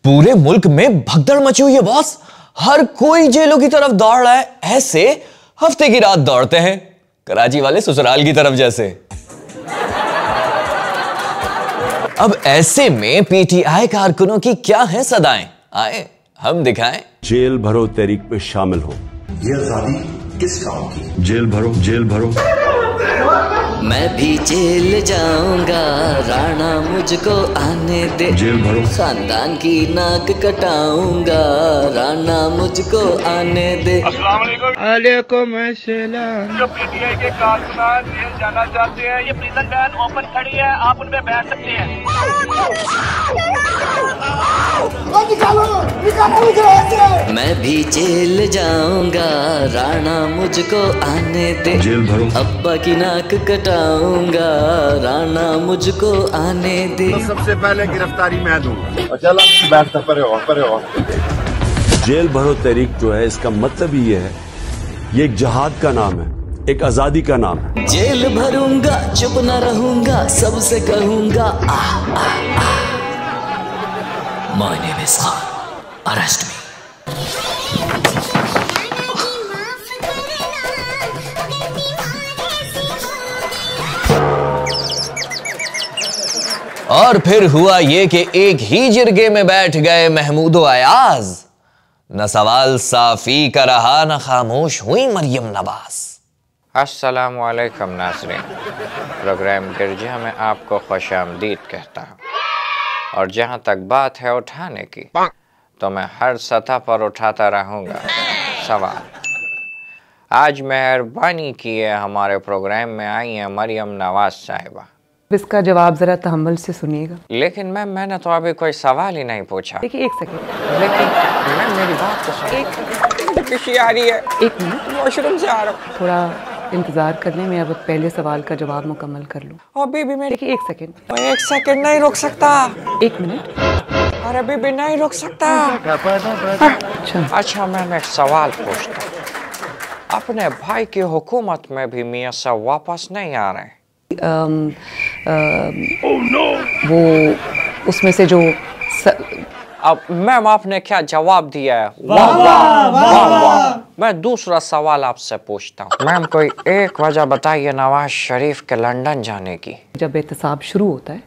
पूरे मुल्क में भगदड़ मची हुई है बॉस। हर कोई जेलों की तरफ दौड़ रहा है। ऐसे हफ्ते की रात दौड़ते हैं, कराची वाले ससुराल की तरफ जैसे। अब ऐसे में पीटीआई कारकुनों की क्या है सदाएं, आए हम दिखाएं। जेल भरो तहरीक पे शामिल हो। ये आजादी किस काम की? जेल भरो, जेल भरो। मैं भी जेल जाऊंगा, राणा मुझको आने दे। जेल भरो। खानदान की नाक कटाऊंगा, राणा मुझको आने दे। वालेकुम अस्सलाम। जो पीटीआई के कारकुनान जेल जाना चाहते हैं, ये प्रिजन वैन ओपन खड़ी है, आप उनमें बैठ सकते हैं। मैं भी जेल जाऊंगा, राणा मुझको आने दे। जेल भरो। अब्बा की नाक कटाऊंगा, राणा मुझको आने दे। तो सबसे पहले गिरफ्तारी मैं दूंगा। चलो बैठ कर परे हो। जेल भरो तहरीक जो है, इसका मतलब ही ये है, ये एक जिहाद का नाम है, एक आजादी का नाम है। जेल भरूंगा, चुप न रहूंगा, सबसे कहूंगा My name is Khan. Arrest me. और फिर हुआ ये कि एक ही जिरगे में बैठ गए महमूदो अयाज। न सवाल साफी का रहा, न खामोश हुई मरियम नवाज। अस्सलामु अलैकुम नाज़रीन, प्रोग्राम गिरजा में आपको खुशामदीद कहता हूँ। और जहाँ तक बात है उठाने की, तो मैं हर सतह पर उठाता रहूँगा सवाल। आज मेहरबानी किए हमारे प्रोग्राम में आई हैं मरियम नवाज साहिबा। इसका जवाब जरा तहम्मुल से सुनिएगा। लेकिन मैम मैंने तो अभी कोई सवाल ही नहीं पूछा। देखिए एक सेकंड। लेकिन मैम मेरी बात तो सुनिए। किसी आ रही है, एक मिनट, वॉशरूम से आ रहा हूँ। थोड़ा इंतजार कर लें, मैं अब पहले सवाल का जवाब मुकम्मल कर लूँ। अभी भी मैं देखिए एक सेकंड। एक सेकंड नहीं रुक सकता। एक मिनट। अरे अभी भी नहीं रुक सकता। अच्छा मैम एक सवाल पूछता हूँ। अपने भाई की हुकूमत में भी मियाँ साहब वापस नहीं आ रहे? वो उसमें से जो अब मैम आपने क्या जवाब दिया है? वाह वाह वाह वाह। मैं दूसरा सवाल आपसे पूछता हूँ। मैम कोई एक वजह बताइए नवाज शरीफ के लंदन जाने की। जब एहतसाब शुरू होता है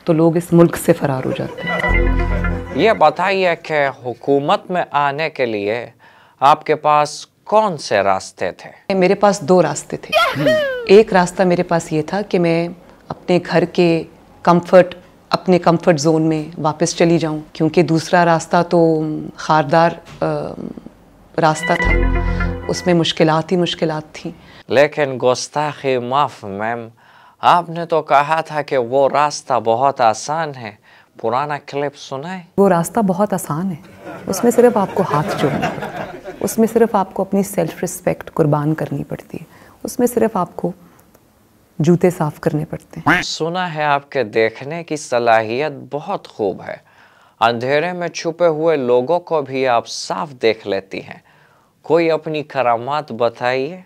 तो लोग इस मुल्क से फरार हो जाते हैं। ये बताइए कि हुकूमत में आने के लिए आपके पास कौन से रास्ते थे? मेरे पास दो रास्ते थे। एक रास्ता मेरे पास ये था कि मैं अपने घर के अपने कंफर्ट जोन में वापस चली जाऊं, क्योंकि दूसरा रास्ता तो खारदार रास्ता था, उसमें मुश्किलात ही मुश्किलात थी। लेकिन गुस्ताखी माफ मैम, आपने तो कहा था कि वो रास्ता बहुत आसान है। पुराना क्लिप सुनाए। वो रास्ता बहुत आसान है, उसमें सिर्फ आपको हाथ जोड़ना पड़ता है, उसमें सिर्फ आपको अपनी सेल्फ रिस्पेक्ट कुर्बान करनी पड़ती है, उसमें सिर्फ आपको जूते साफ करने पड़ते हैं। सुना है आपके देखने की सलाहियत बहुत खूब है, अंधेरे में छुपे हुए लोगों को भी आप साफ देख लेती हैं। कोई अपनी करामात बताइए।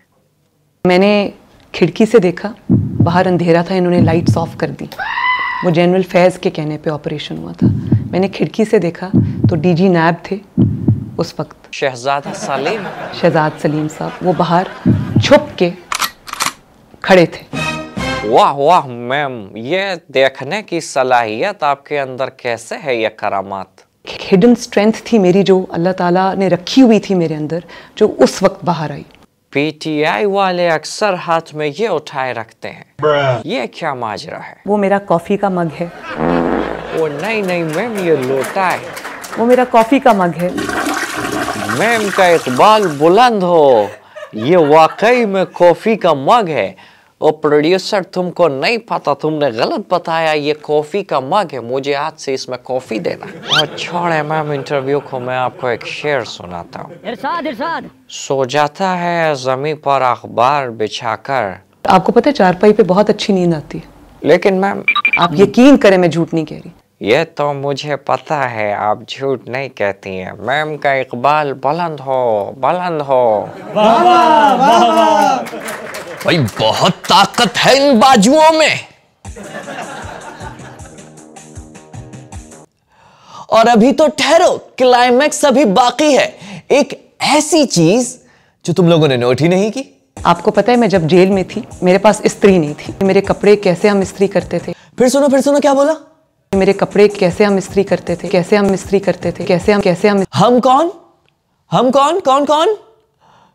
मैंने खिड़की से देखा, बाहर अंधेरा था, इन्होंने लाइट्स ऑफ कर दी। वो जनरल फैज़ के कहने पे ऑपरेशन हुआ था। मैंने खिड़की से देखा तो डीजी नैब थे उस वक्त, शहजादा सलीम। शहजाद सलीम साहब, वो बाहर छुप के खड़े थे। वाह वाह मैम, ये देखने की सलाहियत आपके अंदर कैसे है? ये करामात हिडन स्ट्रेंथ थी मेरी, जो अल्लाह ताला ने रखी हुई थी मेरे अंदर, जो उस वक्त बाहर आई। पीटीआई वाले अक्सर हाथ में ये उठाए रखते हैं, ये क्या माजरा है? वो मेरा कॉफ़ी का मग है। वो नहीं मैम, ये लोटा है। वो मेरा कॉफ़ी का मग है। मैम का इकबाल बुलंद हो, ये वाकई में कॉफ़ी का मग है। ओ प्रोड्यूसर, तुमको नहीं पता, तुमने गलत बताया, ये कॉफ़ी का मग है। मुझे आज से इसमें कॉफ़ी देना। और छोड़े मैम इंटरव्यू को, मैं आपको एक शेर सुनाता हूँ। इरशाद। सो जाता है ज़मीन पर अखबार बिछाकर। आपको पता है चारपाई पे बहुत अच्छी नींद आती है। लेकिन मैम आप यकीन करें, मैं झूठ नहीं कह रही। ये तो मुझे पता है, आप झूठ नहीं कहती हैं। मैम का इकबाल बुलंद हो, बुलंद हो। वाह वाह वाह वाह। भाई बहुत ताकत है इन बाजुओं में। और अभी तो ठहरो, क्लाइमैक्स अभी बाकी है। एक ऐसी चीज जो तुम लोगों ने नोट ही नहीं की। आपको पता है मैं जब जेल में थी मेरे पास इस्त्री नहीं थी। मेरे कपड़े कैसे हम इस्त्री करते थे? फिर सुनो, क्या बोला? मेरे कपड़े कैसे हम इस्त्री करते थे? कैसे हम इस्त्री करते थे? कैसे हम हम कौन?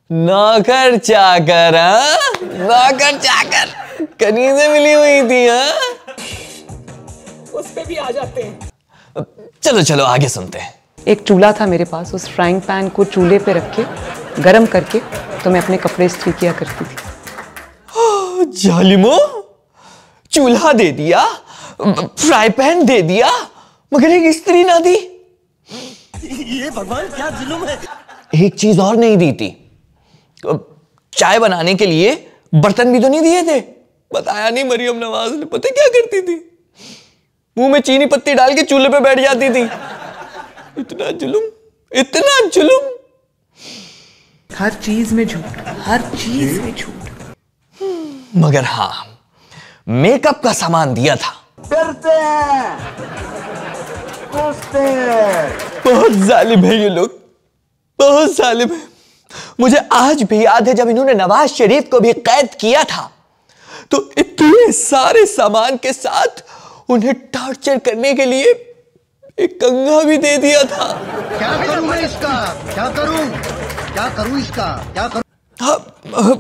नौकर चाकर, हाँ? नौकर चाकर कनीज़ें मिली हुई थी, हाँ? उस पे भी आ जाते हैं। चलो आगे सुनते हैं। एक चूल्हा था मेरे पास, उस फ्राइंग पैन को चूल्हे पे रख के गरम करके तो मैं अपने कपड़े इस्त्री किया करती थी। जालिमो, चूल्हा दे दिया, फ्राई पैन दे दिया, मगर एक इस्त्री ना दी। ये भगवान क्या जुल्म है। एक चीज और नहीं दी थी, चाय बनाने के लिए बर्तन भी तो नहीं दिए थे। बताया नहीं मरियम नवाज ने, पता क्या करती थी? मुंह में चीनी पत्ती डाल के चूल्हे पे बैठ जाती थी। इतना जुल्म। हर चीज में झूठ। मगर हाँ, मेकअप का सामान दिया था। डरते हैं, कोसते हैं। बहुत जालिम है ये लोग, बहुत जालिम है। मुझे आज भी याद है जब इन्होंने नवाज शरीफ को भी कैद किया था तो इतने सारे सामान के साथ उन्हें टॉर्चर करने के लिए एक कंघा भी दे दिया था। क्या करूं मैं इसका? क्या करूं इसका? हाँ,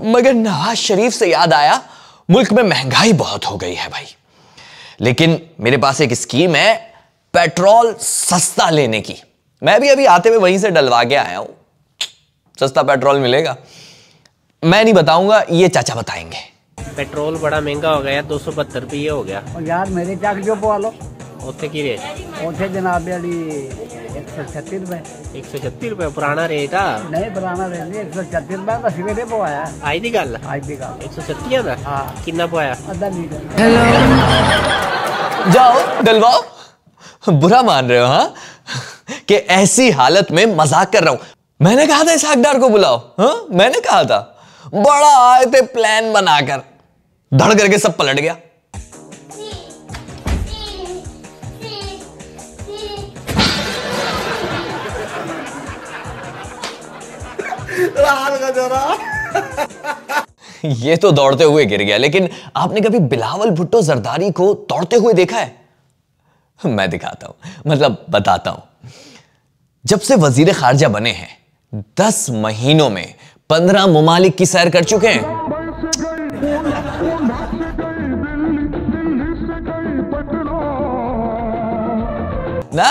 मगर नवाज शरीफ से याद आया, मुल्क में महंगाई बहुत हो गई है भाई। लेकिन मेरे पास एक स्कीम है पेट्रोल सस्ता लेने की। मैं भी अभी आते हुए वहीं से डलवा के आया हूं। सस्ता पेट्रोल मिलेगा। मैं नहीं बताऊंगा, ये चाचा बताएंगे। पेट्रोल बड़ा महंगा हो गया, 272 रुपये हो गया। और यार मेरे जाग जो पवा लो उत्थे की रेट? उत्थे जनाब 136 रुपए। 136 रुपए पुराना रेट है? नहीं पुराना रेट नहीं, 136 रुपए का सवेरे पवाया। आज दी गल? 136 का? हाँ। कितना पवाया? आधा लीटर। जाओ डलवाओ। बुरा मान रहे हो, हाँ? कि ऐसी हालत में मजाक कर रहा हूं। मैंने कहा था इस हकदार को बुलाओ, हाँ? मैंने कहा था। बड़ा आए थे प्लान बनाकर, धड़ करके सब पलट गया। ये तो दौड़ते हुए गिर गया, लेकिन आपने कभी बिलावल भुट्टो जरदारी को दौड़ते हुए देखा है? मैं दिखाता हूं, मतलब बताता हूं। जब से वजीर खारजा बने हैं 10 महीनों में 15 ममालिक की सैर कर चुके हैं। ना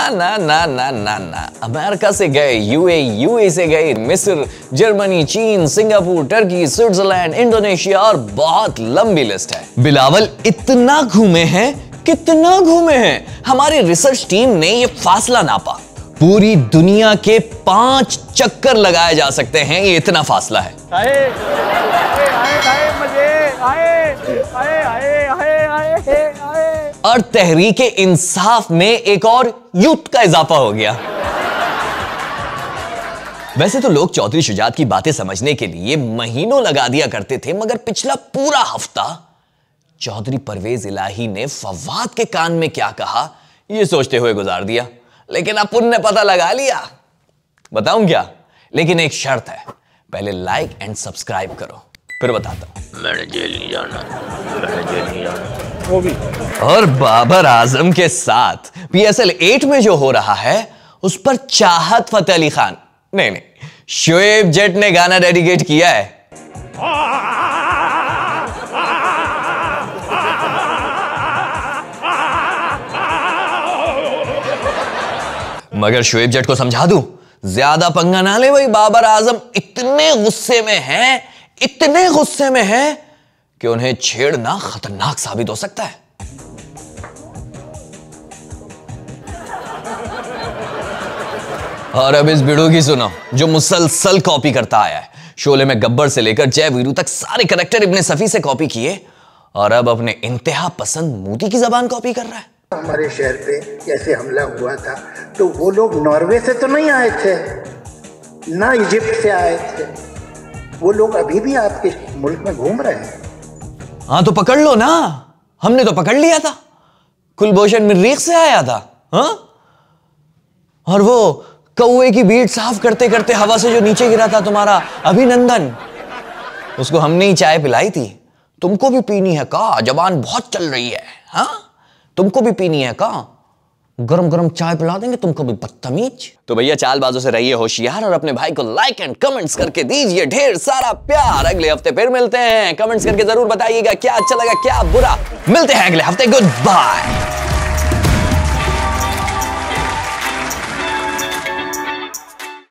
अमेरिका से गए, यूए से गए, मिस्र, जर्मनी, चीन, सिंगापुर, टर्की, स्विट्जरलैंड, इंडोनेशिया और बहुत लंबी लिस्ट है। बिलावल इतना घूमे हैं, कितना घूमे हैं। हमारी रिसर्च टीम ने यह फासला नापा। पूरी दुनिया के 5 चक्कर लगाए जा सकते हैं, ये इतना फासला है। और तहरीके इंसाफ में एक और यूथ का इजाफा हो गया। वैसे तो लोग चौधरी शुजात की बातें समझने के लिए महीनों लगा दिया करते थे, मगर पिछला पूरा हफ्ता चौधरी परवेज इलाही ने फवाद के कान में क्या कहा यह सोचते हुए गुजार दिया। लेकिन अब उनने पता लगा लिया। बताऊं क्या? लेकिन एक शर्त है, पहले लाइक एंड सब्सक्राइब करो, फिर बताता हूं। मैंने जेल नहीं जाना। वो भी। और बाबर आजम के साथ PSL 8 में जो हो रहा है उस पर चाहत फतेह अली खान नहीं शोएब जट ने गाना डेडिकेट किया है। मगर शोएब जट को समझा दूं, ज्यादा पंगा ना ले भाई। बाबर आजम इतने गुस्से में है कि उन्हें छेड़ना खतरनाक साबित हो सकता है। और अब इस वीडियो की सुनो जो मुसलसल कॉपी करता आया है। शोले में गब्बर से लेकर जय वीरू तक सारे करेक्टर इब्ने सफी से कॉपी किए और अब अपने इंतहा पसंद मोदी की जबान कॉपी कर रहा है। हमारे शहर पे कैसे हमला हुआ था तो वो लोग नॉर्वे से तो नहीं आए थे, ना इजिप्ट से आए थे, वो लोग अभी भी आपके मुल्क में घूम रहे हैं। हाँ तो पकड़ लो ना, हमने तो पकड़ लिया था। कुलभूषण मरीख से आया था। हाँ और वो कौवे की बीट साफ करते करते हवा से जो नीचे गिरा था तुम्हारा अभिनंदन, उसको हमने ही चाय पिलाई थी। तुमको भी पीनी है का? जबान बहुत चल रही है, हाँ? तुमको भी पीनी है का? गरम गरम चाय पिला देंगे तुमको भी, बदतमीज। तो भैया चालबाजों से रहिए होशियार और अपने भाई को लाइक एंड कमेंट्स करके दीजिए ढेर सारा प्यार। अगले हफ्ते फिर मिलते हैं, कमेंट्स करके जरूर बताइएगा क्या अच्छा लगा क्या बुरा। मिलते हैं अगले हफ्ते, गुड बाय।